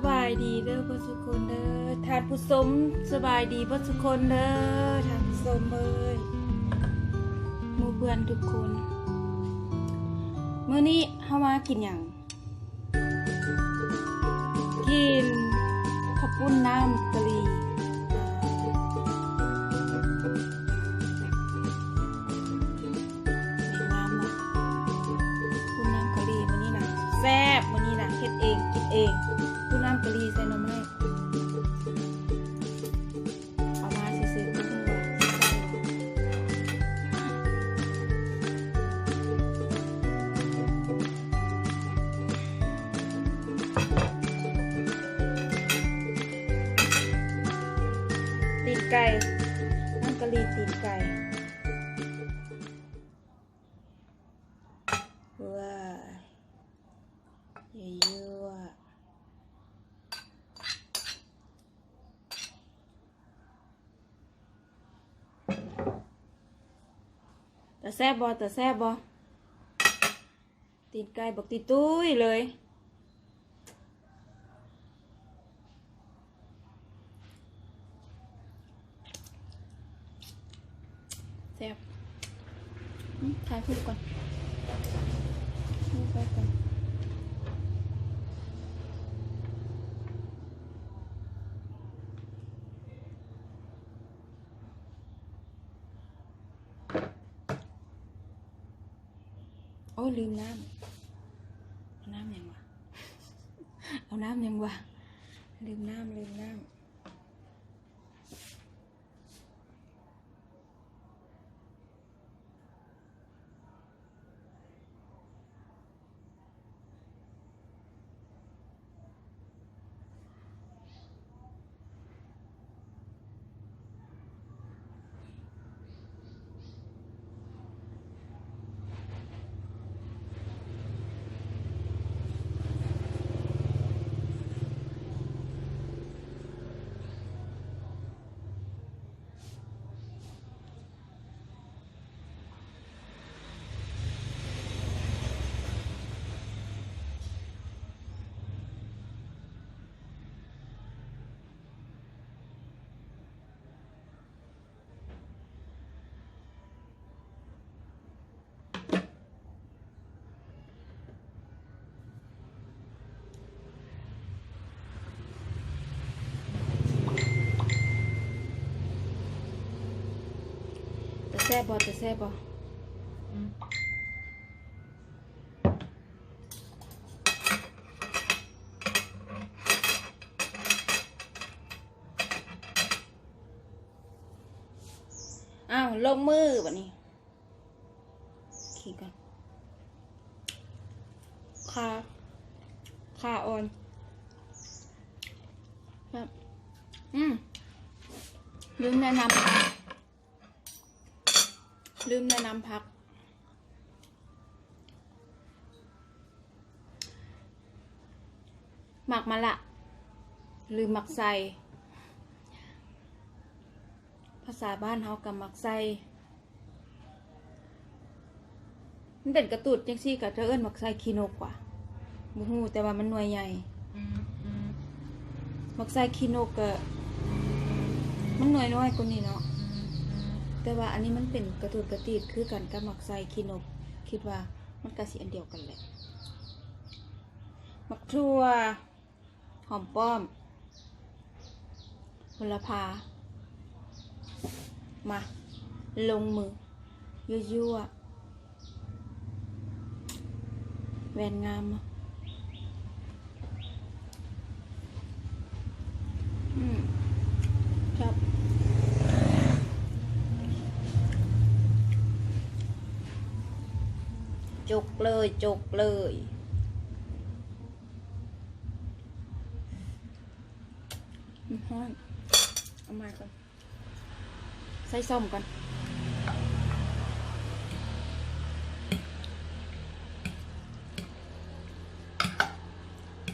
บายดีเด้อพ่อสุคนเด้อทานผู้สมสบายดีพ่อสุคนเด้อทานผู้สมเอ้ยหมู่เพื่อนทุกคนมื้อนี้เฮามากินหยังกินข้าวปุ้นน้ำกะหรี่แซ่บมื้อนี้น่ะเฮ็ดเองกินเองผู้น้ำกะหรี่ใส่หน่อไม้เอามาซื่อๆบ่ฮู้ว่าตีนไก่น้ำกะหรี่ตีนไก่ว้าเยอะๆแต่แซ่บบ่ตีนไก่บอกตีตุ้ยเลยแซ่บถ่ายรูปก่อนรูปไปก่อนโอ้ลืมน้ำเอาน้ำยังวะเอาน้ำยังวะลืมน้ำแต่แซ่บบ่อ้าวลงมือแบบนี้ขี่กันขาอ่อนครับลืมแนะนำพักหมักมาละลืมหมักใส่ภาษาบ้านเฮากับหมักใส่มันเป็นกระตุดจังซี่กับเธอเอิ้นหมักใส่คีโนกว่าบ่ฮู้แต่ว่ามันหน่วยใหญ่หมักใส่คีโนกก็มันหน่วยน้อยกว่านี้เนาะแต่ว่าอันนี้มันเป็นกระตุดกระติดคือกันกับหมักใส่คีโนกคิดว่ามันก็สิอันเดียวกันแหละหมักทั่วหอมป้อมโหระพามาลงมือยั่วแหวนงามครับจุกเลยฮ้อนเอามาก่อนใส่ส้มก่อน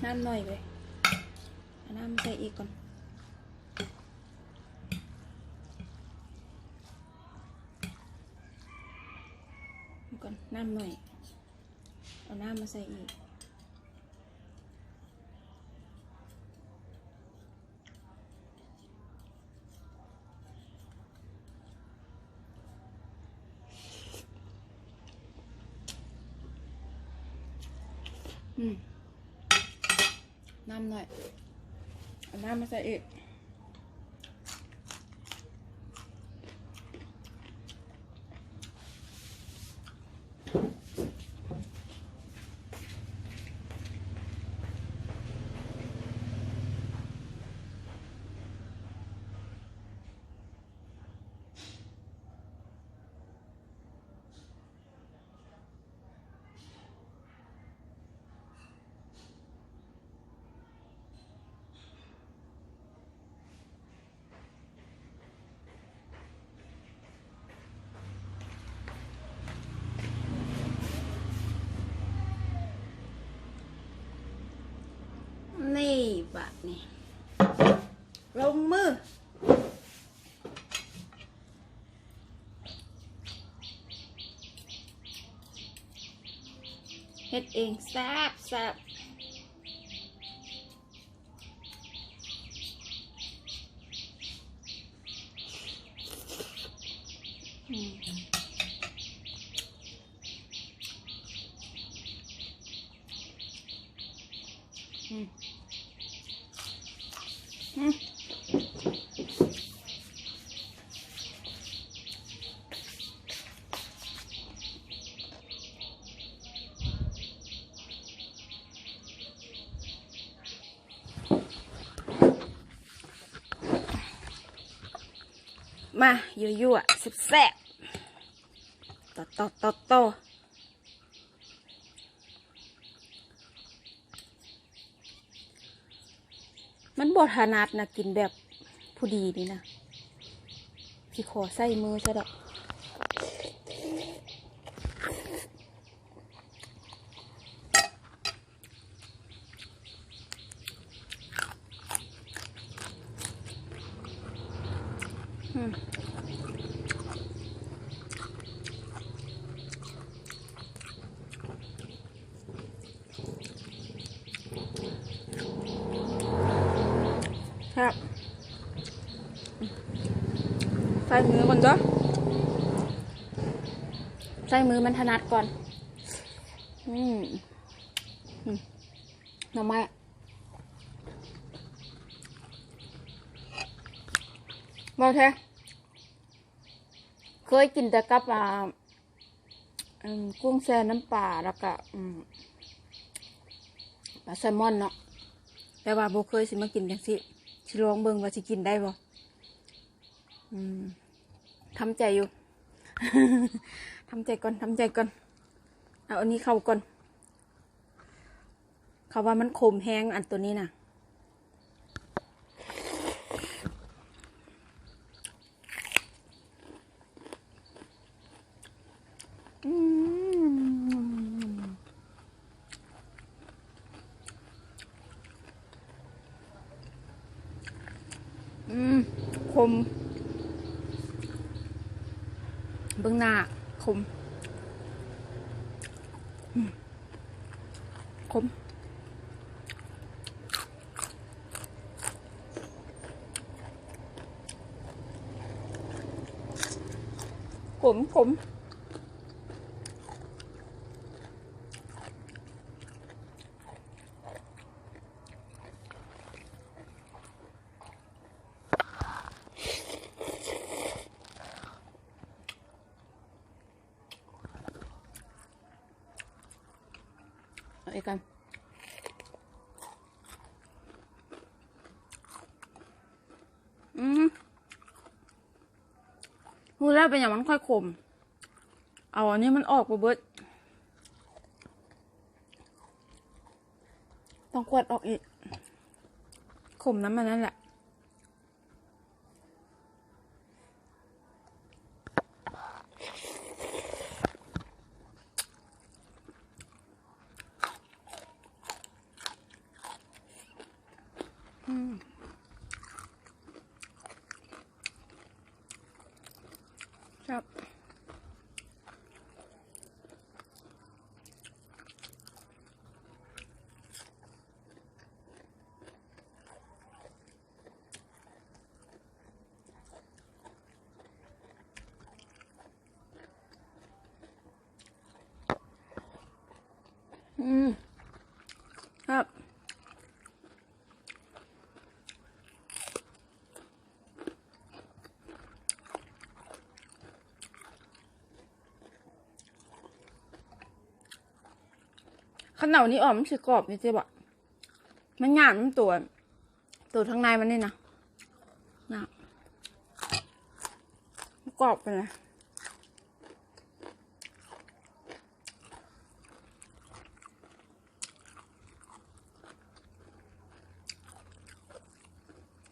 น้ำหน่อยเลยเอาน้ำใส่อีกก่อนน้ำหน่อยเอาน้ำมาใส่อีก น้ำหน่อยเอาน้ำมาใส่อีกนี่บะนี่ลงมือเฮ็ดเองแซ่บแซ่บมายั่วๆแซ่บๆโตมันบดถนัดนะกินแบบผู้ดีนี่นะพี่ขอใส่มือซะดอกครับใส่มือก่อนจ้ะใส่มือมันถนัดก่อนหน่อไม้มาแท้เคยกินแต่กับกุ้งแช่น้ำปลาแล้วก็ปลาแซลมอนเนาะแต่ว่าโบเคยสิมากินจังสิลองเบิ่งว่าสิกินได้บ่ทำใจอยู่ ทำใจก่อนเอาอันนี้เข้าก่อนเขาว่ามันขมแห้งอันตัวนี้น่ะขมเบื้องหน้าขมขมเอาอีกกันพูดแล้วเป็นอย่างมันค่อยขมเอาอันนี้มันออกไปเบิดต้องกวาดออกอีกขมน้ำมันนั่นแหละครับ ข้าวเหนียวนี้ออกมันสิกรอบนี่เจ๊บอกมันหยาบมันตัวทางในมันนี่นะหยาบกรอบไปเลย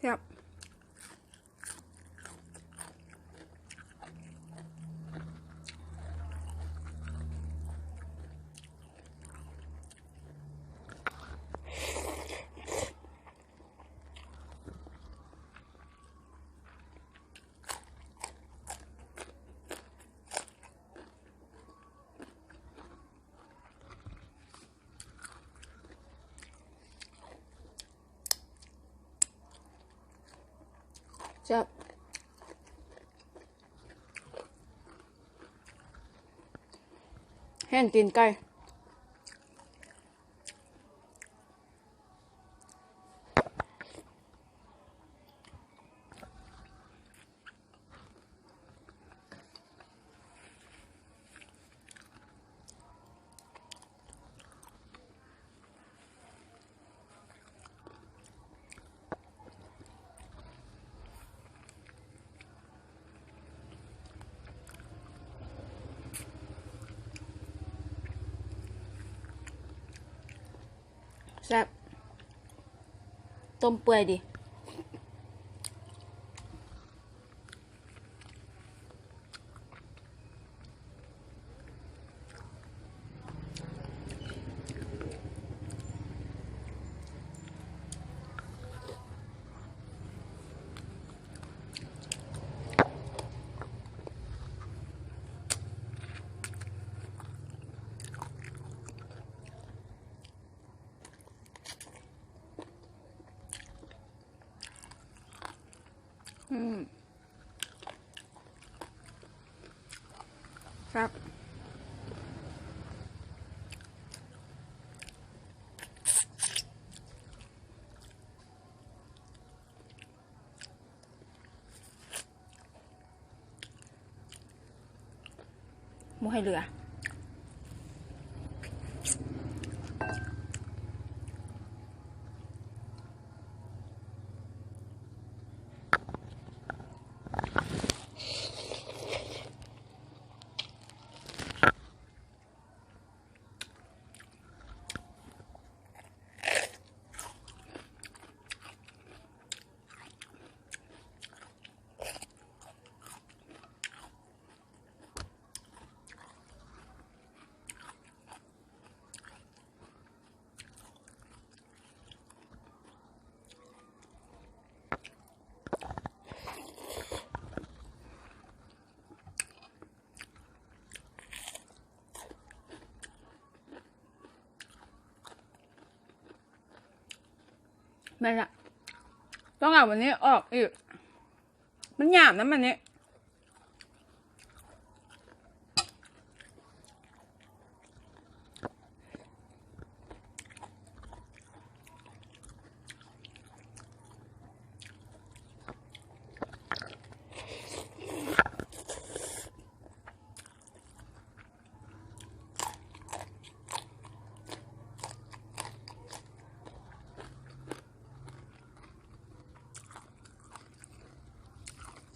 ครับจับแห้งตีนไก่แซ่บต้มเปื่อยดิครับหมูให้เหลือไม่ละต้องเอาวันนี้ออกอีกมันหยาบนะมันนี้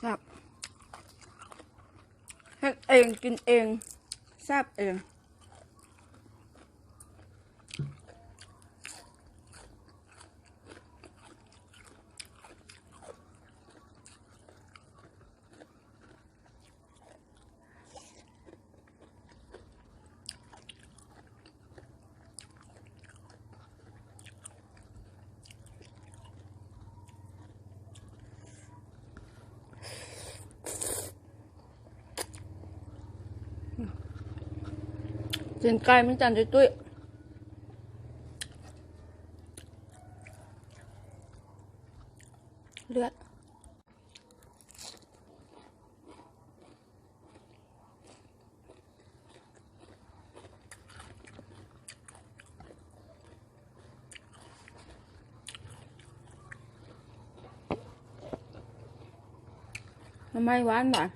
ครับเฮ็ดเองกินเองแซ่บเองตีนไก่มันจันตุ้ยเลือดทำไมหวานหวาน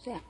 แซ่บ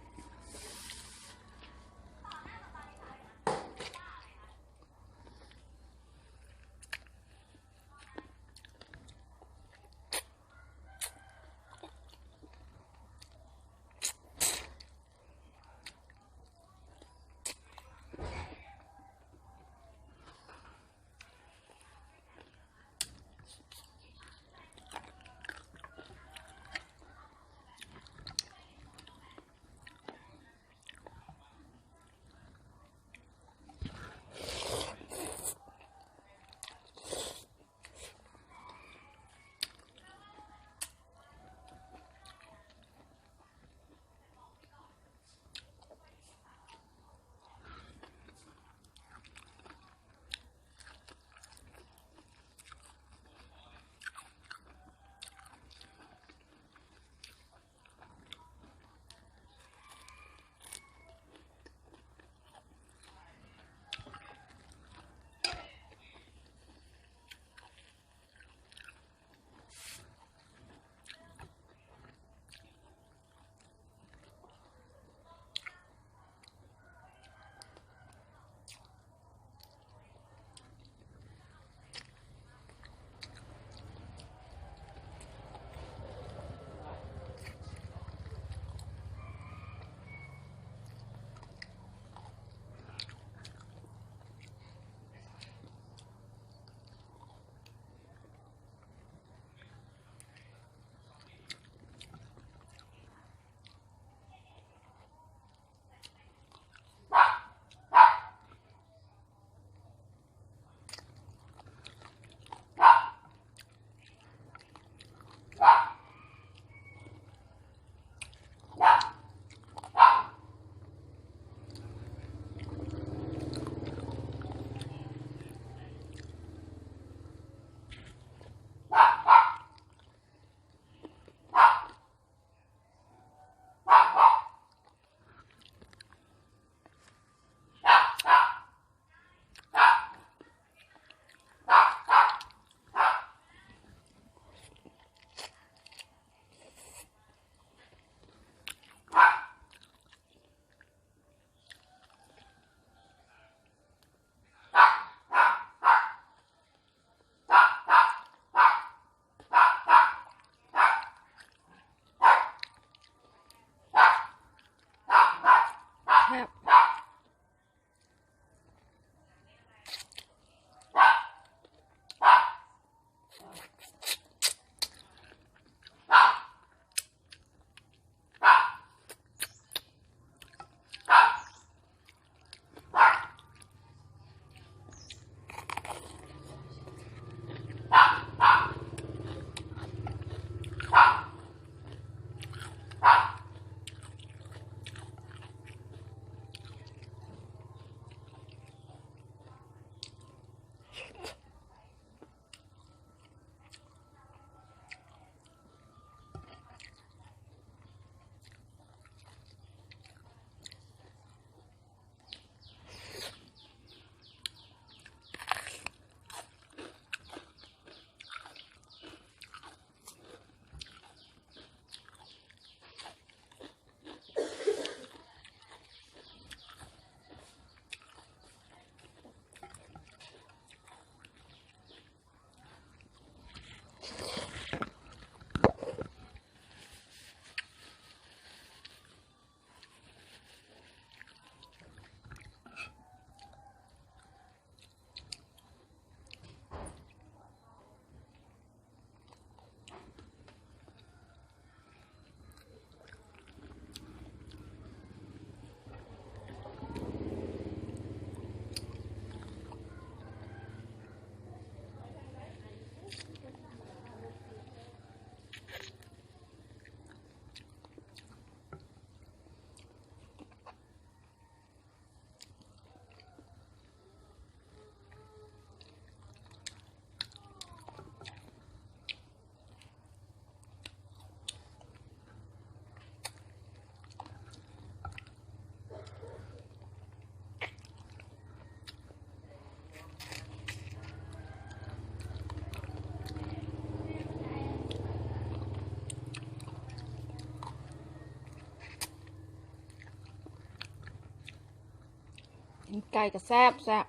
ไก่ก็แซ่บแซ่บ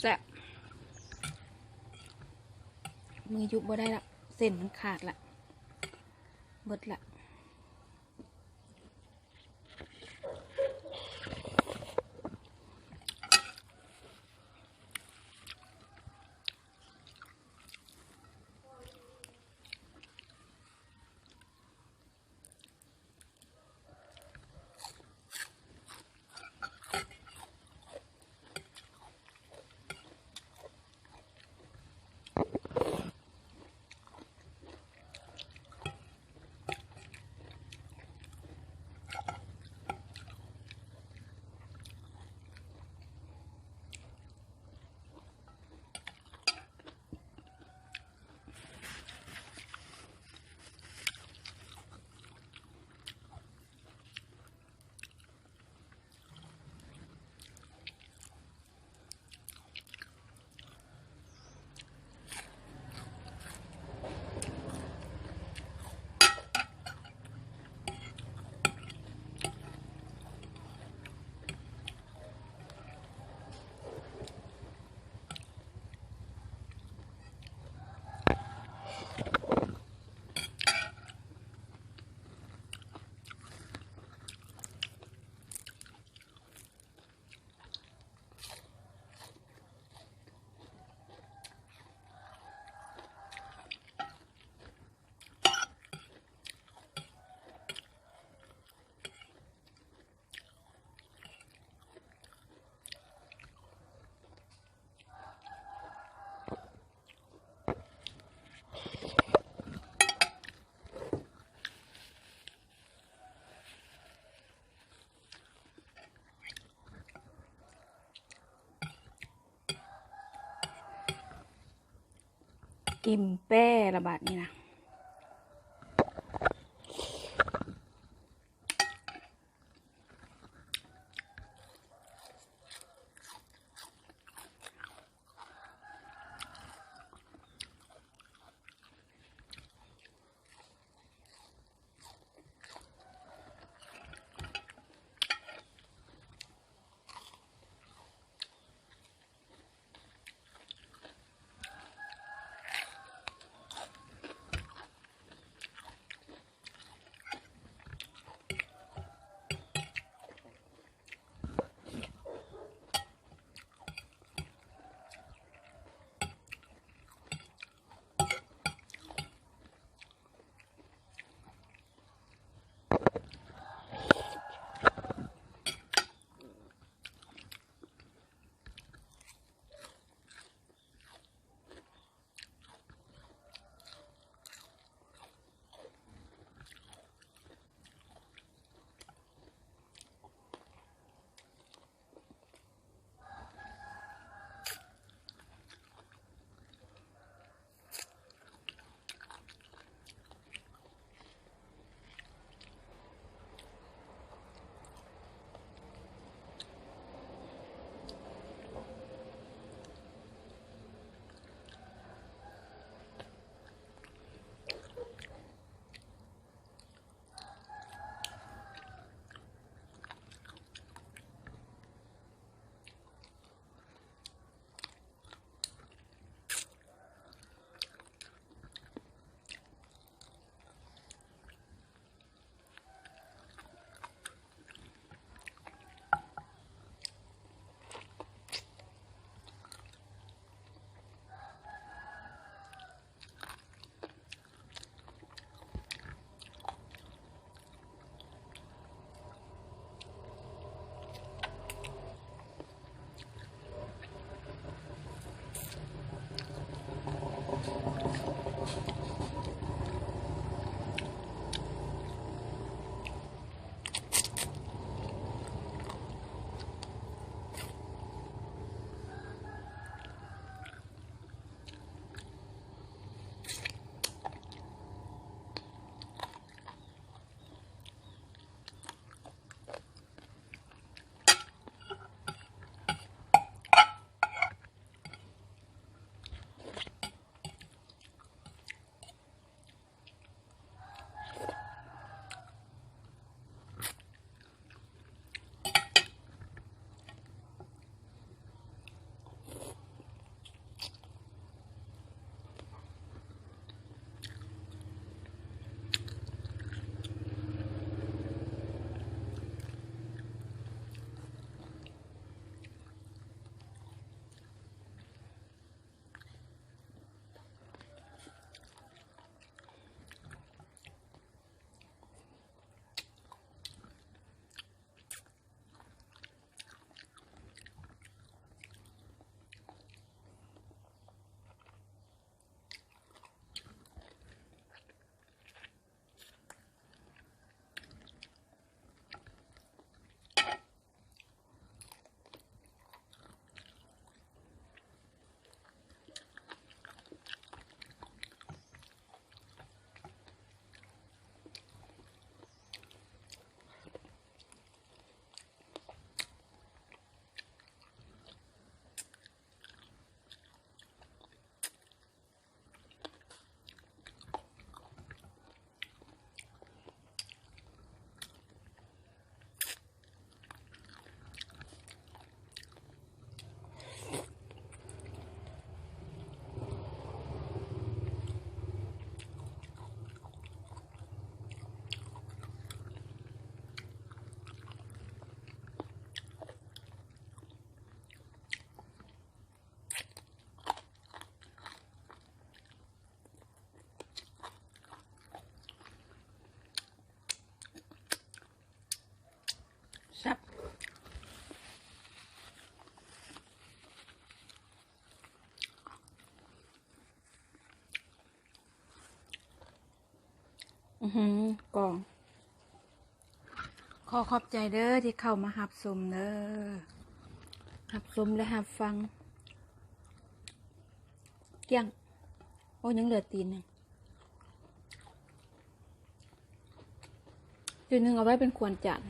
แซ่บมือยุบบ่ได้ละเส้นมันขาดละเบิดละอิ่มแป้ระบาดนี่นะ กล่องขอขอบใจเด้อที่เข้ามาหับชมเด้อหับชมและหับฟังเกี่ยงโอ้ยังเหลือตีนหนึ่งตีนหนึ่งเอาไว้เป็นควรจาน